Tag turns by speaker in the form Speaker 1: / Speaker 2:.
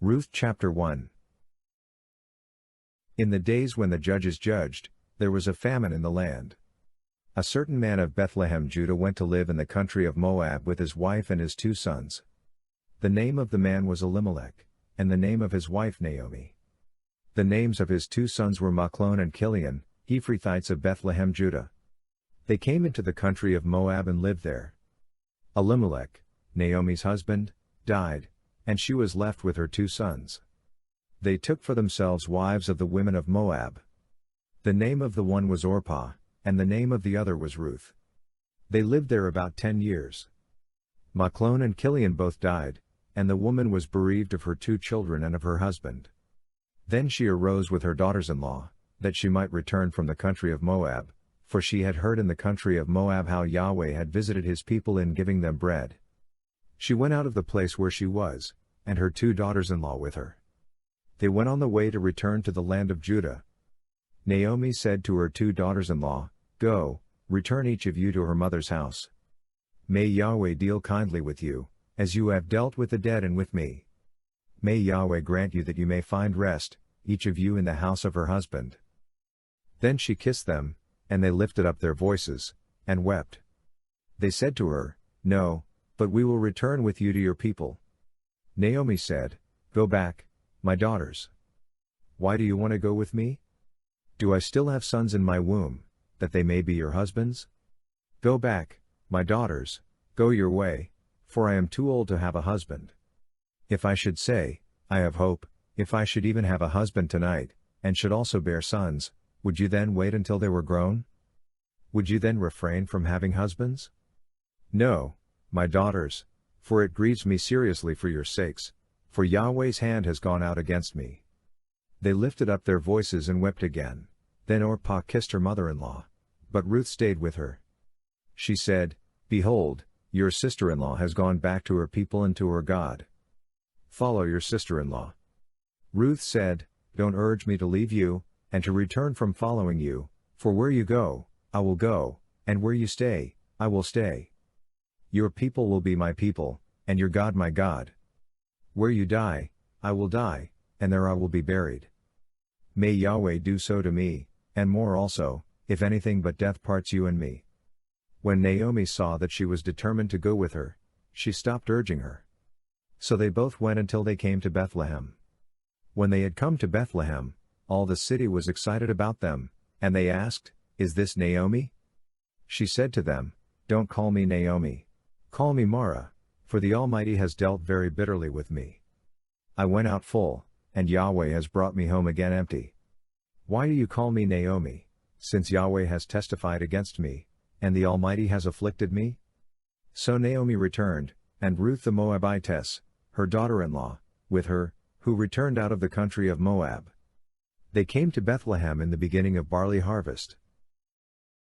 Speaker 1: Ruth chapter 1. In the days when the judges judged, there was a famine in the land. A certain man of Bethlehem, Judah went to live in the country of Moab with his wife and his 2 sons. The name of the man was Elimelech, and the name of his wife Naomi. The names of his 2 sons were Machlon and Kilion, Ephrathites of Bethlehem, Judah. They came into the country of Moab and lived there. Elimelech, Naomi's husband, died, and she was left with her 2 sons. They took for themselves wives of the women of Moab. The name of the one was Orpah, and the name of the other was Ruth. They lived there about 10 years. Machlon and Kilion both died, and the woman was bereaved of her 2 children and of her husband. Then she arose with her daughters-in-law, that she might return from the country of Moab, for she had heard in the country of Moab how Yahweh had visited his people in giving them bread. She went out of the place where she was, and her 2 daughters-in-law with her. They went on the way to return to the land of Judah. Naomi said to her 2 daughters-in-law, "Go, return each of you to her mother's house. May Yahweh deal kindly with you, as you have dealt with the dead and with me. May Yahweh grant you that you may find rest, each of you in the house of her husband." Then she kissed them, and they lifted up their voices, and wept. They said to her, "No, but we will return with you to your people." Naomi said, "Go back, my daughters. Why do you want to go with me? Do I still have sons in my womb, that they may be your husbands? Go back, my daughters, go your way, for I am too old to have a husband. If I should say, I have hope, if I should even have a husband tonight, and should also bear sons, would you then wait until they were grown? Would you then refrain from having husbands? No, my daughters, for it grieves me seriously for your sakes, for Yahweh's hand has gone out against me." They lifted up their voices and wept again. Then Orpah kissed her mother-in-law, but Ruth stayed with her. She said, "Behold, your sister-in-law has gone back to her people and to her God. Follow your sister-in-law." Ruth said, "Don't urge me to leave you, and to return from following you, for where you go, I will go, and where you stay, I will stay. Your people will be my people, and your God my God. Where you die, I will die, and there I will be buried. May Yahweh do so to me, and more also, if anything but death parts you and me." When Naomi saw that she was determined to go with her, she stopped urging her. So they both went until they came to Bethlehem. When they had come to Bethlehem, all the city was excited about them, and they asked, "Is this Naomi?" She said to them, "Don't call me Naomi. Call me Mara, for the Almighty has dealt very bitterly with me. I went out full, and Yahweh has brought me home again empty. Why do you call me Naomi, since Yahweh has testified against me, and the Almighty has afflicted me?" So Naomi returned, and Ruth the Moabitess, her daughter-in-law, with her, who returned out of the country of Moab. They came to Bethlehem in the beginning of barley harvest.